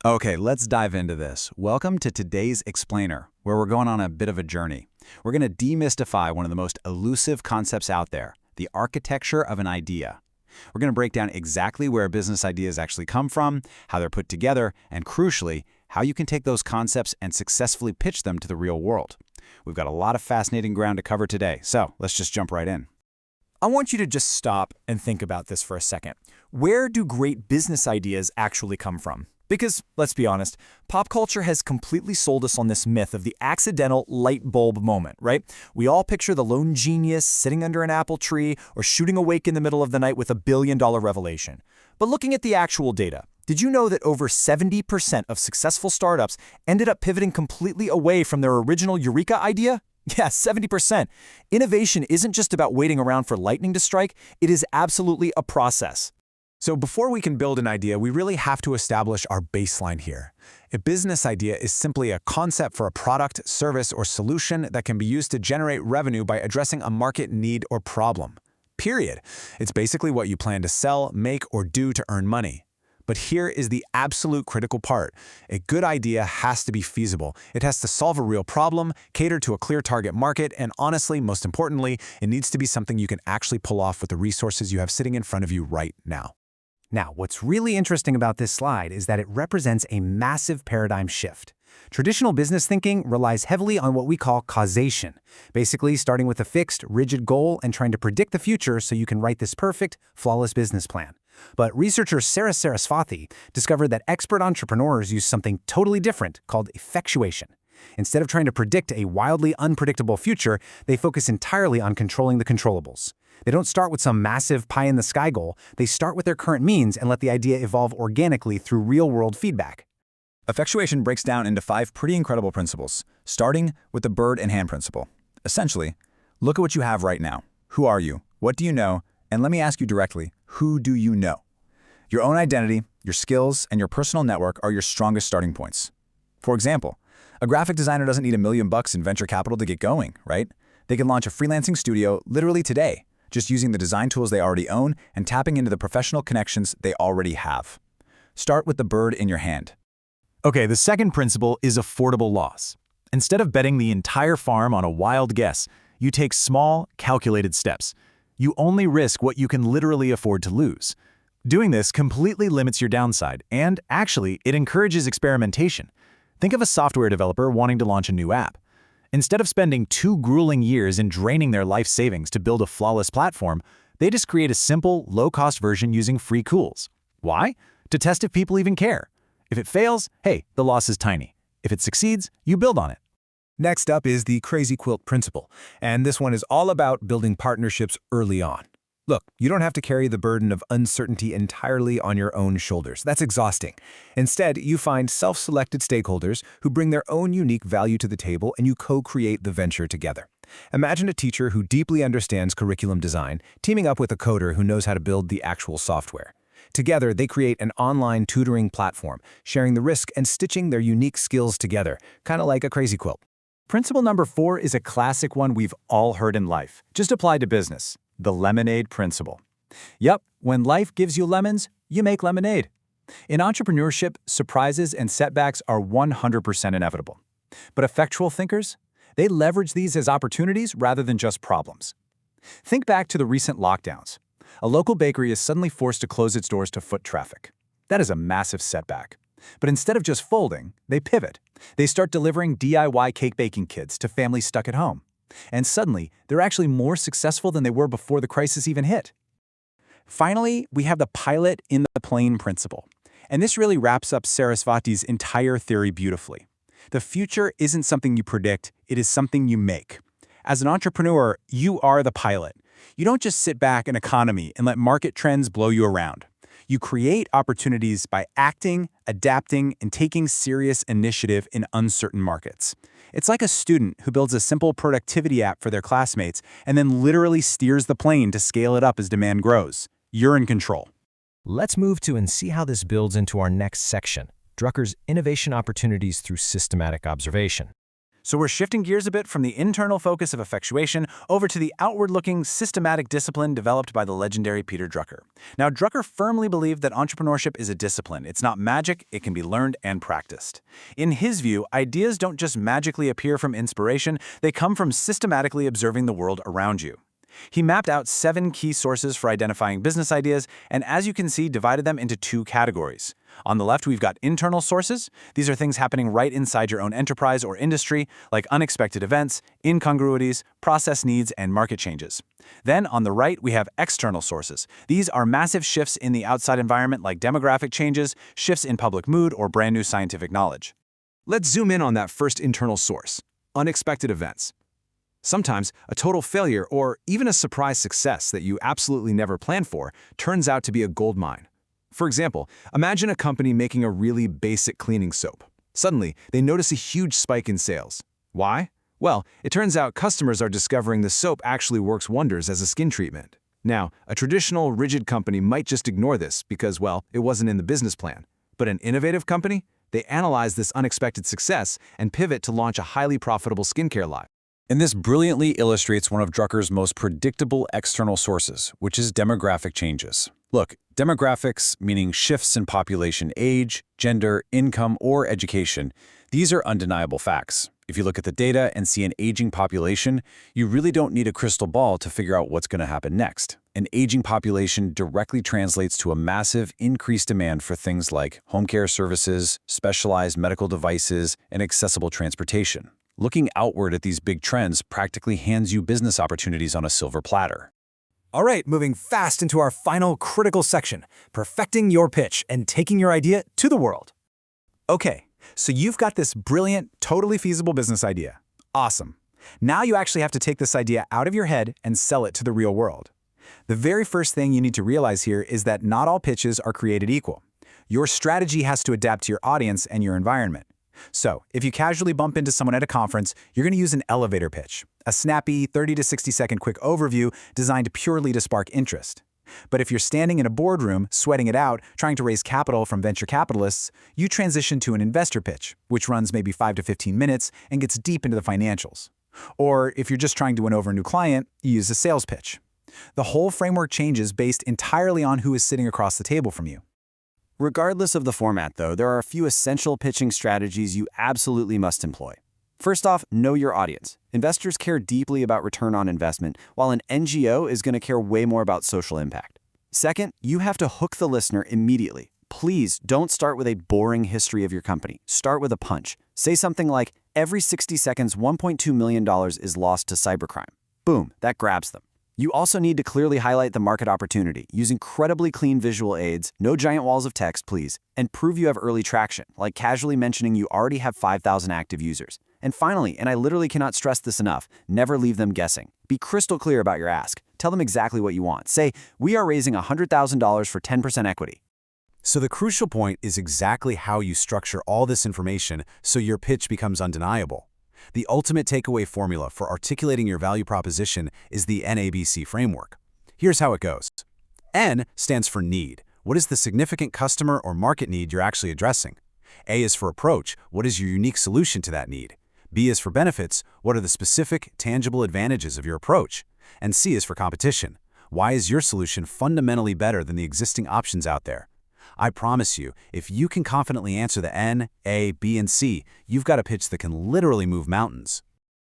Okay, let's dive into this. Welcome to today's Explainer, where we're going on a bit of a journey. We're going to demystify one of the most elusive concepts out there, the architecture of an idea. We're going to break down exactly where business ideas actually come from, how they're put together, and crucially, how you can take those concepts and successfully pitch them to the real world. We've got a lot of fascinating ground to cover today, so let's just jump right in. I want you to just stop and think about this for a second. Where do great business ideas actually come from? Because, let's be honest, pop culture has completely sold us on this myth of the accidental light bulb moment, right? We all picture the lone genius sitting under an apple tree or shooting awake in the middle of the night with a billion-dollar revelation. But looking at the actual data, did you know that over 70% of successful startups ended up pivoting completely away from their original Eureka idea? Yeah, 70%. Innovation isn't just about waiting around for lightning to strike, it is absolutely a process. So before we can build an idea, we really have to establish our baseline here. A business idea is simply a concept for a product, service, or solution that can be used to generate revenue by addressing a market need or problem. Period. It's basically what you plan to sell, make, or do to earn money. But here is the absolute critical part. A good idea has to be feasible. It has to solve a real problem, cater to a clear target market, and honestly, most importantly, it needs to be something you can actually pull off with the resources you have sitting in front of you right now. Now, what's really interesting about this slide is that it represents a massive paradigm shift. Traditional business thinking relies heavily on what we call causation, basically starting with a fixed, rigid goal and trying to predict the future so you can write this perfect, flawless business plan. But researcher Sarah Sarasvathy discovered that expert entrepreneurs use something totally different called effectuation. Instead of trying to predict a wildly unpredictable future, they focus entirely on controlling the controllables. They don't start with some massive pie-in-the-sky goal. They start with their current means and let the idea evolve organically through real-world feedback. Effectuation breaks down into 5 pretty incredible principles, starting with the bird in hand principle. Essentially, look at what you have right now. Who are you? What do you know? And let me ask you directly, who do you know? Your own identity, your skills, and your personal network are your strongest starting points. For example, a graphic designer doesn't need $1 million in venture capital to get going, right? They can launch a freelancing studio literally today, just using the design tools they already own and tapping into the professional connections they already have. Start with the bird in your hand. Okay, the second principle is affordable loss. Instead of betting the entire farm on a wild guess, you take small, calculated steps. You only risk what you can literally afford to lose. Doing this completely limits your downside, and actually, it encourages experimentation. Think of a software developer wanting to launch a new app. Instead of spending 2 grueling years and draining their life savings to build a flawless platform, they just create a simple, low-cost version using free tools. Why? To test if people even care. If it fails, hey, the loss is tiny. If it succeeds, you build on it. Next up is the crazy quilt principle, and this one is all about building partnerships early on. Look, you don't have to carry the burden of uncertainty entirely on your own shoulders. That's exhausting. Instead, you find self-selected stakeholders who bring their own unique value to the table and you co-create the venture together. Imagine a teacher who deeply understands curriculum design, teaming up with a coder who knows how to build the actual software. Together, they create an online tutoring platform, sharing the risk and stitching their unique skills together, kind of like a crazy quilt. Principle number 4 is a classic one we've all heard in life, just applied to business. The lemonade principle. Yep, when life gives you lemons, you make lemonade. In entrepreneurship, surprises and setbacks are 100% inevitable. But effectual thinkers, they leverage these as opportunities rather than just problems. Think back to the recent lockdowns. A local bakery is suddenly forced to close its doors to foot traffic. That is a massive setback. But instead of just folding, they pivot. They start delivering DIY cake baking kits to families stuck at home. And suddenly, they're actually more successful than they were before the crisis even hit. Finally, we have the pilot in the plane principle. And this really wraps up Sarasvathy's entire theory beautifully. The future isn't something you predict, it is something you make. As an entrepreneur, you are the pilot. You don't just sit back in economy and let market trends blow you around. You create opportunities by acting, adapting, and taking serious initiative in uncertain markets. It's like a student who builds a simple productivity app for their classmates and then literally steers the plane to scale it up as demand grows. You're in control. Let's move to and see how this builds into our next section, Drucker's innovation opportunities through systematic observation. So we're shifting gears a bit from the internal focus of effectuation over to the outward-looking, systematic discipline developed by the legendary Peter Drucker. Now, Drucker firmly believed that entrepreneurship is a discipline. It's not magic, it can be learned and practiced. In his view, ideas don't just magically appear from inspiration, they come from systematically observing the world around you. He mapped out 7 key sources for identifying business ideas, and as you can see, divided them into 2 categories. On the left, we've got internal sources. These are things happening right inside your own enterprise or industry, like unexpected events, incongruities, process needs, and market changes. Then, on the right, we have external sources. These are massive shifts in the outside environment, like demographic changes, shifts in public mood, or brand new scientific knowledge. Let's zoom in on that first internal source, unexpected events. Sometimes a total failure or even a surprise success that you absolutely never planned for turns out to be a gold mine. For example, imagine a company making a really basic cleaning soap. Suddenly, they notice a huge spike in sales. Why? Well, it turns out customers are discovering the soap actually works wonders as a skin treatment. Now, a traditional, rigid company might just ignore this because, well, it wasn't in the business plan. But an innovative company? They analyze this unexpected success and pivot to launch a highly profitable skincare line. And this brilliantly illustrates one of Drucker's most predictable external sources, which is demographic changes. Look, demographics, meaning shifts in population age, gender, income, or education, these are undeniable facts. If you look at the data and see an aging population, you really don't need a crystal ball to figure out what's going to happen next. An aging population directly translates to a massive increased demand for things like home care services, specialized medical devices, and accessible transportation. Looking outward at these big trends practically hands you business opportunities on a silver platter. All right, moving fast into our final critical section, perfecting your pitch and taking your idea to the world. Okay, so you've got this brilliant, totally feasible business idea. Awesome. Now you actually have to take this idea out of your head and sell it to the real world. The very first thing you need to realize here is that not all pitches are created equal. Your strategy has to adapt to your audience and your environment. So, if you casually bump into someone at a conference, you're going to use an elevator pitch, a snappy 30 to 60 second quick overview designed purely to spark interest. But if you're standing in a boardroom, sweating it out, trying to raise capital from venture capitalists, you transition to an investor pitch, which runs maybe 5 to 15 minutes and gets deep into the financials. Or if you're just trying to win over a new client, you use a sales pitch. The whole framework changes based entirely on who is sitting across the table from you. Regardless of the format, though, there are a few essential pitching strategies you absolutely must employ. First off, know your audience. Investors care deeply about return on investment, while an NGO is going to care way more about social impact. Second, you have to hook the listener immediately. Please don't start with a boring history of your company. Start with a punch. Say something like, every 60 seconds, $1.2 million is lost to cybercrime. Boom, that grabs them. You also need to clearly highlight the market opportunity. Use incredibly clean visual aids, no giant walls of text, please, and prove you have early traction, like casually mentioning you already have 5,000 active users. And finally, and I literally cannot stress this enough, never leave them guessing. Be crystal clear about your ask. Tell them exactly what you want. Say, we are raising $100,000 for 10% equity. So the crucial point is exactly how you structure all this information so your pitch becomes undeniable. The ultimate takeaway formula for articulating your value proposition is the NABC framework. Here's how it goes. N stands for need. What is the significant customer or market need you're actually addressing? A is for approach. What is your unique solution to that need? B is for benefits. What are the specific, tangible advantages of your approach? And C is for competition. Why is your solution fundamentally better than the existing options out there? I promise you, if you can confidently answer the N, A, B, and C, you've got a pitch that can literally move mountains.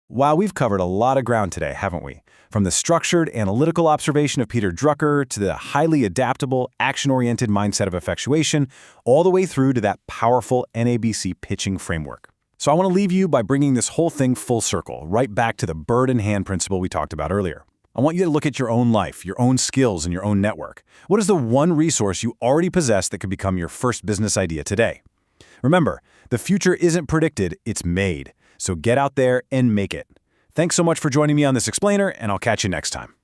Wow, we've covered a lot of ground today, haven't we? From the structured, analytical observation of Peter Drucker to the highly adaptable, action-oriented mindset of effectuation, all the way through to that powerful NABC pitching framework. So I want to leave you by bringing this whole thing full circle, right back to the bird in hand principle we talked about earlier. I want you to look at your own life, your own skills, and your own network. What is the one resource you already possess that could become your first business idea today? Remember, the future isn't predicted, it's made. So get out there and make it. Thanks so much for joining me on this explainer, and I'll catch you next time.